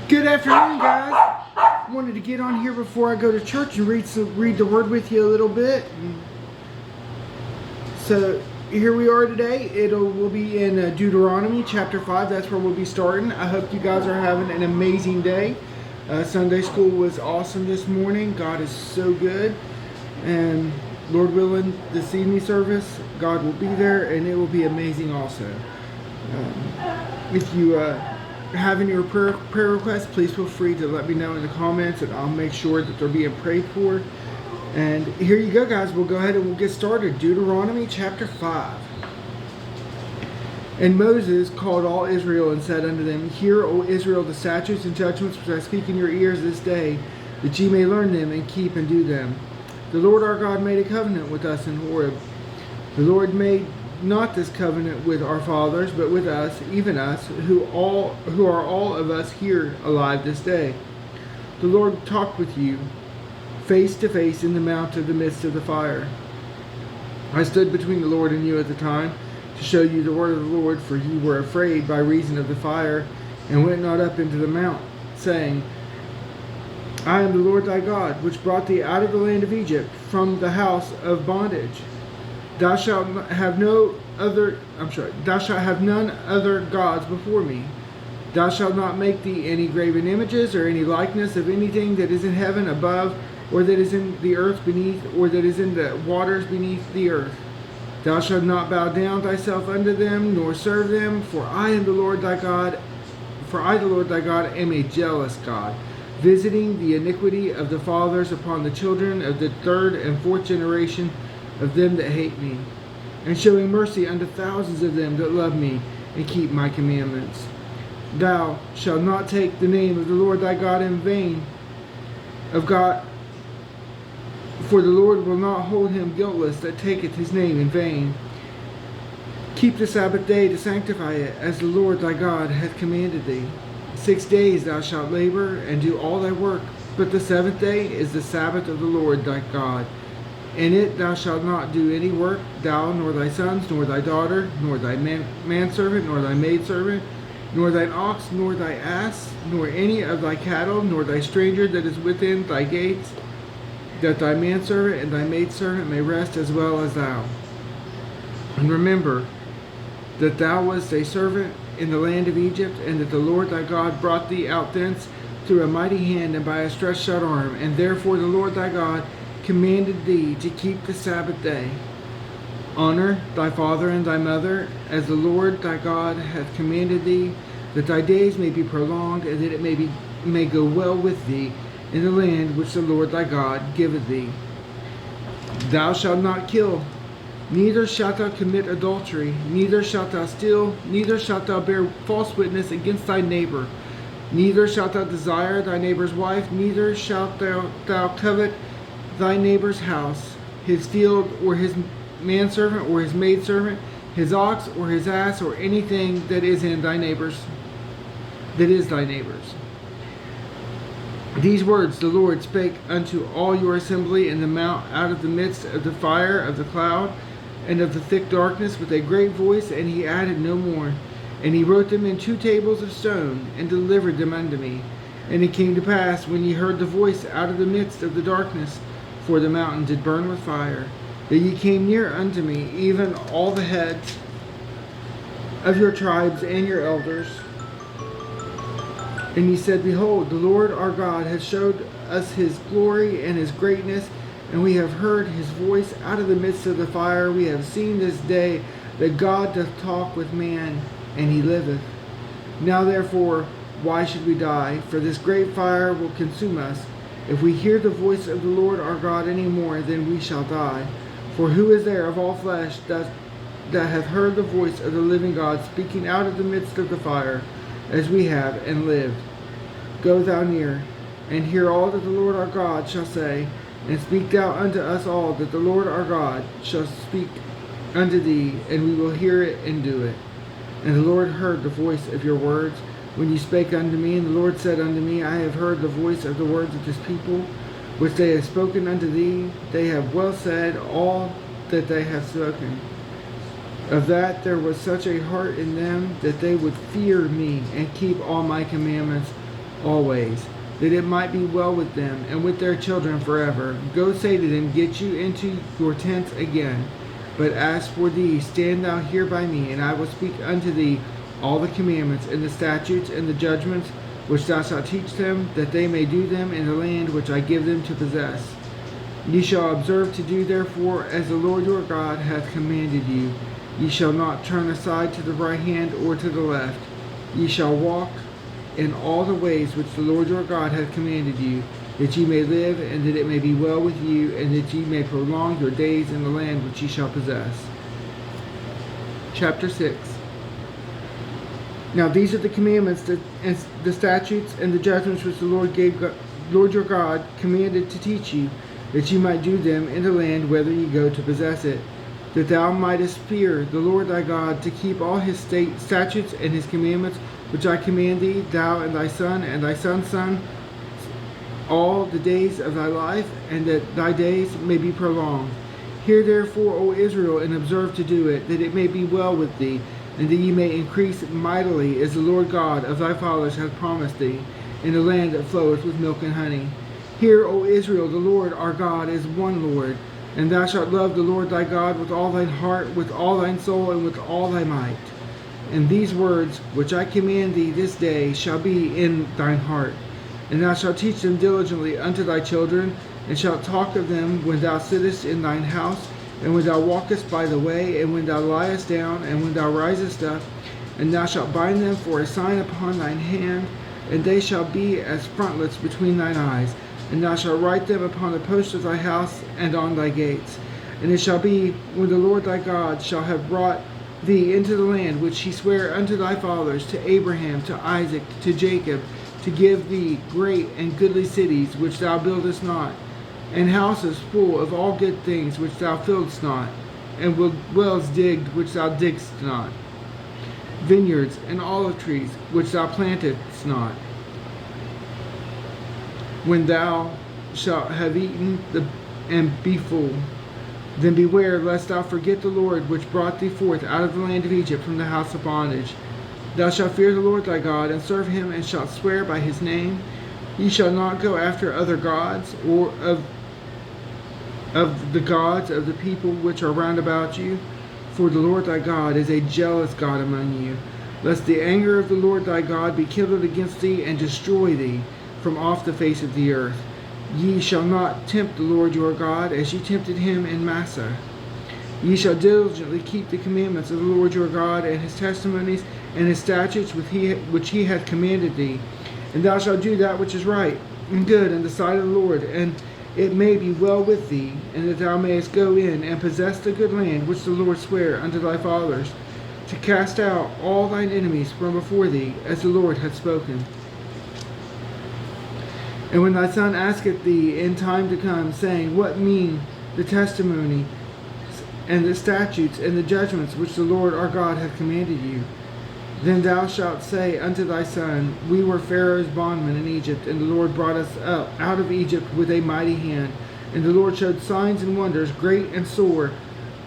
Good afternoon, guys. Wanted to get on here before I go to church and read the Word with you a little bit. So here we are today. We'll be in Deuteronomy chapter 5. That's where we'll be starting. I hope you guys are having an amazing day. Sunday school was awesome this morning. God is so good. And Lord willing, this evening service, God will be there and it will be amazing also. If you have any prayer requests, please feel free to let me know in the comments and I'll make sure that they're being prayed for. And here you go, guys. We'll go ahead and we'll get started. Deuteronomy chapter 5. And Moses called all Israel and said unto them, Hear, O Israel, the statutes and judgments which I speak in your ears this day, that ye may learn them and keep and do them. The Lord our God made a covenant with us in Horeb. The Lord made not this covenant with our fathers, but with us, even us, who are all of us here alive this day. The Lord talked with you face to face in the mount of the midst of the fire. I stood between the Lord and you at the time to show you the word of the Lord, for ye were afraid by reason of the fire, and went not up into the mount, saying, I am the Lord thy God, which brought thee out of the land of Egypt, from the house of bondage. Thou shalt have none other gods before me. Thou shalt not make thee any graven images or any likeness of anything that is in heaven above, or that is in the earth beneath, or that is in the waters beneath the earth. Thou shalt not bow down thyself unto them, nor serve them, for I am the Lord thy God. For I, the Lord thy God, am a jealous God, visiting the iniquity of the fathers upon the children of the third and fourth generation of them that hate me, and showing mercy unto thousands of them that love me and keep my commandments. Thou shalt not take the name of the Lord thy God in vain, for the Lord will not hold him guiltless that taketh his name in vain. Keep the Sabbath day to sanctify it, as the Lord thy God hath commanded thee. 6 days thou shalt labor and do all thy work, but the seventh day is the Sabbath of the Lord thy God. In it thou shalt not do any work, thou, nor thy sons, nor thy daughter, nor thy manservant, nor thy maidservant, nor thine ox, nor thy ass, nor any of thy cattle, nor thy stranger that is within thy gates, that thy manservant and thy maidservant may rest as well as thou. And remember that thou wast a servant in the land of Egypt, and that the Lord thy God brought thee out thence through a mighty hand and by a stretched out arm, and therefore the Lord thy God commanded thee to keep the Sabbath day. Honor thy father and thy mother, as the Lord thy God hath commanded thee, that thy days may be prolonged, and that it may go well with thee in the land which the Lord thy God giveth thee. Thou shalt not kill, neither shalt thou commit adultery, neither shalt thou steal, neither shalt thou bear false witness against thy neighbor, neither shalt thou desire thy neighbor's wife, neither shalt thou covet thy neighbor's house, his field, or his manservant, or his maidservant, his ox, or his ass, or anything that is thy neighbor's. These words the Lord spake unto all your assembly in the mount out of the midst of the fire, of the cloud, and of the thick darkness, with a great voice, and he added no more. And he wrote them in 2 tables of stone, and delivered them unto me. And it came to pass, when ye heard the voice out of the midst of the darkness, for the mountain did burn with fire, that ye came near unto me, even all the heads of your tribes and your elders. And ye said, Behold, the Lord our God hath showed us his glory and his greatness, and we have heard his voice out of the midst of the fire. We have seen this day that God doth talk with man, and he liveth. Now therefore, why should we die? For this great fire will consume us. If we hear the voice of the Lord our God any more, then we shall die. For who is there of all flesh that hath heard the voice of the living God speaking out of the midst of the fire, as we have, and lived? Go thou near, and hear all that the Lord our God shall say, and speak thou unto us all that the Lord our God shall speak unto thee, and we will hear it and do it. And the Lord heard the voice of your words, when you spake unto me, and the Lord said unto me, I have heard the voice of the words of this people, which they have spoken unto thee. They have well said all that they have spoken. Of that there was such a heart in them, that they would fear me, and keep all my commandments, always, that it might be well with them and with their children forever. Go say to them, get you into your tents again. But as for thee, stand thou here by me, and I will speak unto thee all the commandments and the statutes and the judgments which thou shalt teach them, that they may do them in the land which I give them to possess. Ye shall observe to do therefore as the Lord your God hath commanded you. Ye shall not turn aside to the right hand or to the left. Ye shall walk in all the ways which the Lord your God hath commanded you, that ye may live, and that it may be well with you, and that ye may prolong your days in the land which ye shall possess. Chapter 6. Now these are the commandments, and the statutes, and the judgments which the Lord your God commanded to teach you, that ye might do them in the land whither ye go to possess it, that thou mightest fear the Lord thy God, to keep all his statutes and his commandments, which I command thee, thou and thy son and thy son's son, all the days of thy life, and that thy days may be prolonged. Hear therefore, O Israel, and observe to do it, that it may be well with thee, and that ye may increase mightily, as the Lord God of thy fathers hath promised thee, in a land that floweth with milk and honey. Hear, O Israel, the Lord our God is one Lord, and thou shalt love the Lord thy God with all thine heart, with all thine soul, and with all thy might. And these words which I command thee this day shall be in thine heart, and thou shalt teach them diligently unto thy children, and shalt talk of them when thou sittest in thine house, and when thou walkest by the way, and when thou liest down, and when thou risest up. And thou shalt bind them for a sign upon thine hand, and they shall be as frontlets between thine eyes. And thou shalt write them upon the posts of thy house and on thy gates. And it shall be, when the Lord thy God shall have brought thee into the land which he sware unto thy fathers, to Abraham, to Isaac, to Jacob, to give thee great and goodly cities which thou buildest not, and houses full of all good things which thou fillest not, and wells digged which thou diggest not, vineyards and olive trees which thou plantedst not. When thou shalt have eaten and be full, then beware lest thou forget the Lord which brought thee forth out of the land of Egypt from the house of bondage. Thou shalt fear the Lord thy God, and serve him, and shalt swear by his name. Ye shall not go after other gods, or of the gods of the people which are round about you, for the Lord thy God is a jealous God among you, lest the anger of the Lord thy God be kindled against thee, and destroy thee from off the face of the earth. Ye shall not tempt the Lord your God, as ye tempted him in Massah. Ye shall diligently keep the commandments of the Lord your God, and his testimonies, and his statutes which he hath commanded thee. And thou shalt do that which is right and good in the sight of the Lord, and it may be well with thee, and that thou mayest go in and possess the good land which the Lord sware unto thy fathers, to cast out all thine enemies from before thee, as the Lord hath spoken. And when thy son asketh thee in time to come, saying, What mean the testimony and the statutes and the judgments which the Lord our God hath commanded you? Then thou shalt say unto thy son, We were Pharaoh's bondmen in Egypt, and the Lord brought us up out of Egypt with a mighty hand. And the Lord showed signs and wonders, great and sore,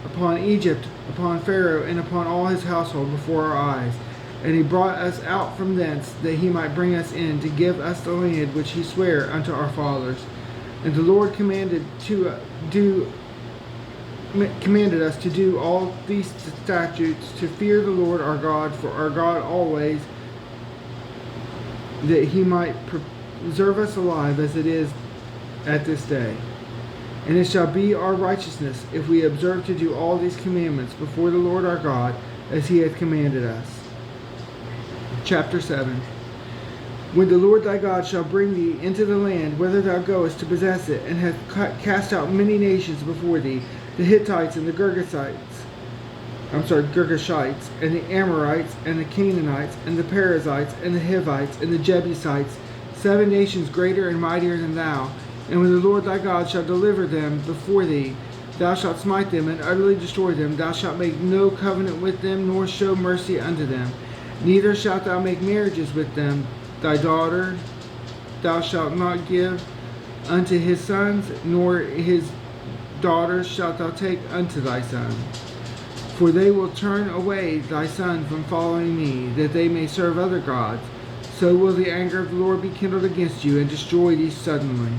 upon Egypt, upon Pharaoh, and upon all his household before our eyes. And he brought us out from thence, that he might bring us in, to give us the land which he sware unto our fathers. And the Lord commanded us to do all these statutes, to fear the Lord our God, for our God always, that he might preserve us alive as it is at this day. And it shall be our righteousness, if we observe to do all these commandments before the Lord our God, as he hath commanded us. Chapter 7. When the Lord thy God shall bring thee into the land whither thou goest to possess it, and hath cast out many nations before thee, the Hittites and the Girgashites, and the Amorites, and the Canaanites, and the Perizzites, and the Hivites, and the Jebusites, 7 nations greater and mightier than thou. And when the Lord thy God shall deliver them before thee, thou shalt smite them and utterly destroy them. Thou shalt make no covenant with them, nor show mercy unto them. Neither shalt thou make marriages with them. Thy daughter thou shalt not give unto his sons, nor his daughters shalt thou take unto thy son. For they will turn away thy son from following me, that they may serve other gods. so will the anger of the Lord be kindled against you, and destroy thee suddenly.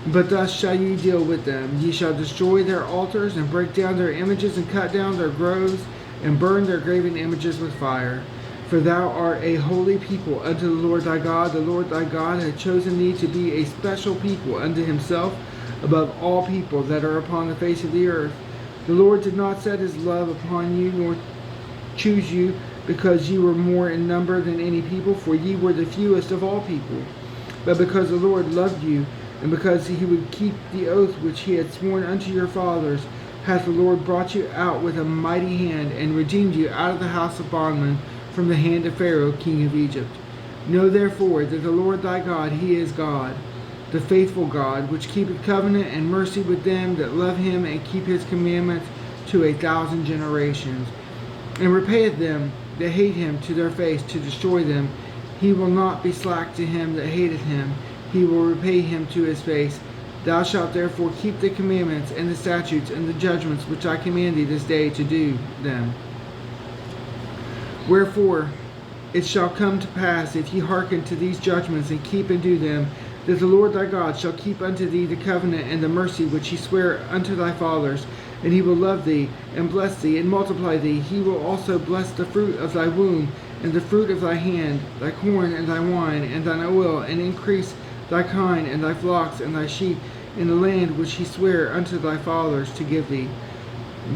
But thus shall ye deal with them. Ye shall destroy their altars, and break down their images, and cut down their groves, and burn their graven images with fire. For thou art a holy people unto the Lord thy God. The Lord thy God hath chosen thee to be a special people unto himself, above all people that are upon the face of the earth. The Lord did not set his love upon you, nor choose you, because ye were more in number than any people, for ye were the fewest of all people. But because the Lord loved you, and because he would keep the oath which he had sworn unto your fathers, hath the Lord brought you out with a mighty hand, and redeemed you out of the house of bondmen, from the hand of Pharaoh king of Egypt. Know therefore that the Lord thy God, he is God, the faithful God, which keepeth covenant and mercy with them that love him, and keep his commandments to 1,000 generations, and repayeth them that hate him to their face, to destroy them. He will not be slack to him that hateth him, he will repay him to his face. Thou shalt therefore keep the commandments and the statutes and the judgments which I command thee this day to do them. Wherefore it shall come to pass, if ye hearken to these judgments and keep and do them, that the Lord thy God shall keep unto thee the covenant and the mercy which he sware unto thy fathers, and he will love thee, and bless thee, and multiply thee. He will also bless the fruit of thy womb, and the fruit of thy hand, thy corn, and thy wine, and thine oil, and increase thy kine, and thy flocks, and thy sheep, in the land which he sware unto thy fathers to give thee.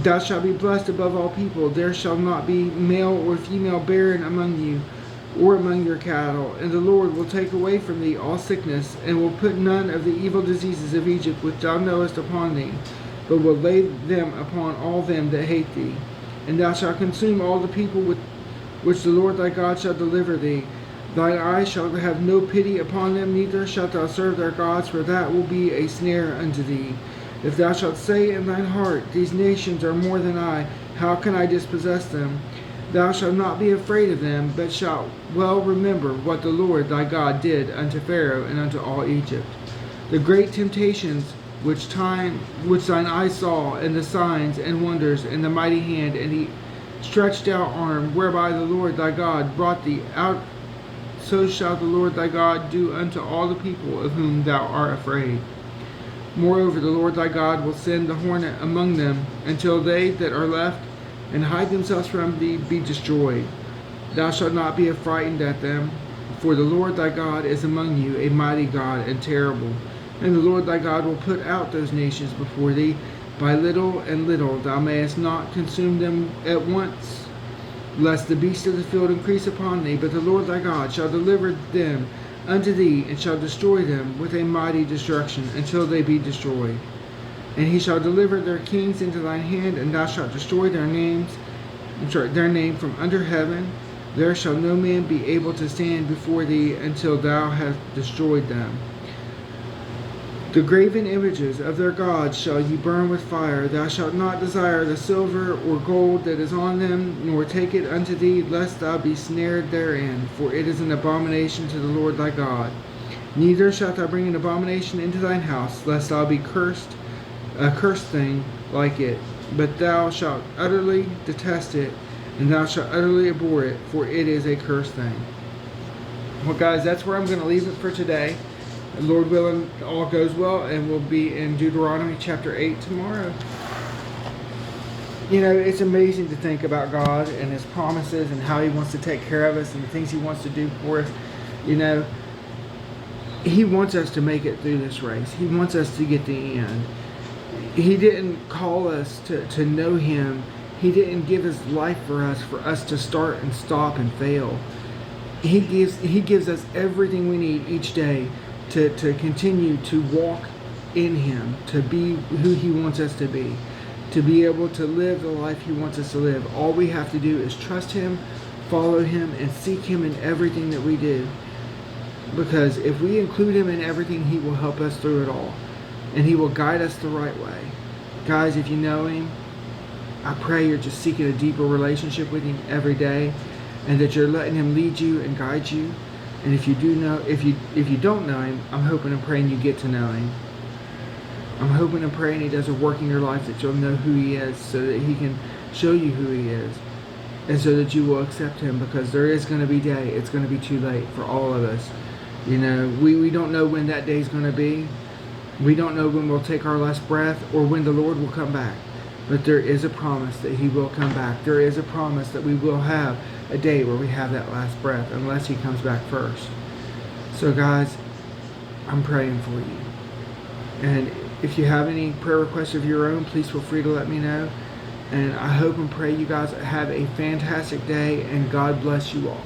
Thou shalt be blessed above all people. There shall not be male or female barren among you, or among your cattle. And the Lord will take away from thee all sickness, and will put none of the evil diseases of Egypt which thou knowest upon thee, but will lay them upon all them that hate thee. And thou shalt consume all the people with which the Lord thy God shall deliver thee. Thine eye shall have no pity upon them, neither shalt thou serve their gods, for that will be a snare unto thee. If thou shalt say in thine heart, These nations are more than I, how can I dispossess them? Thou shalt not be afraid of them, but shalt well remember what the Lord thy God did unto Pharaoh and unto all Egypt. The great temptations which thine eyes saw, and the signs and wonders, and the mighty hand, and the stretched out arm, whereby the Lord thy God brought thee out, so shall the Lord thy God do unto all the people of whom thou art afraid. Moreover, the Lord thy God will send the hornet among them, until they that are left and hide themselves from thee be destroyed. Thou shalt not be affrighted at them, for the Lord thy God is among you, a mighty God and terrible. And the Lord thy God will put out those nations before thee, by little and little. Thou mayest not consume them at once, lest the beasts of the field increase upon thee. But the Lord thy God shall deliver them unto thee, and shall destroy them with a mighty destruction, until they be destroyed. And he shall deliver their kings into thine hand, and thou shalt destroy their name from under heaven. There shall no man be able to stand before thee until thou hast destroyed them. The graven images of their gods shall ye burn with fire. Thou shalt not desire the silver or gold that is on them, nor take it unto thee, lest thou be snared therein, for it is an abomination to the Lord thy God. Neither shalt thou bring an abomination into thine house, lest thou be cursed, a cursed thing like it. But thou shalt utterly detest it, and thou shalt utterly abhor it, for it is a cursed thing. Well, guys, that's where I'm going to leave it for today. Lord willing, all goes well, and we'll be in Deuteronomy chapter 8 tomorrow. You know, it's amazing to think about God and his promises and how he wants to take care of us and the things he wants to do for us. You know, he wants us to make it through this race. He wants us to get the end. He didn't call us to know him. He didn't give his life for us to start and stop and fail. He gives us everything we need each day to continue to walk in him, to be who he wants us to be able to live the life he wants us to live. All we have to do is trust him, follow him, and seek him in everything that we do. Because if we include him in everything, he will help us through it all. And he will guide us the right way. Guys, if you know him, I pray you're just seeking a deeper relationship with him every day, and that you're letting him lead you and guide you. And if you don't know him, I'm hoping and praying you get to know him. I'm hoping and praying he does a work in your life that you'll know who he is, so that he can show you who he is. and so that you will accept him, because there is going to be day. It's going to be too late for all of us. You know, we don't know when that day is going to be. We don't know when we'll take our last breath or when the Lord will come back. But there is a promise that he will come back. There is a promise that we will have a day where we have that last breath, unless he comes back first. So guys, I'm praying for you. And if you have any prayer requests of your own, please feel free to let me know. And I hope and pray you guys have a fantastic day, and God bless you all.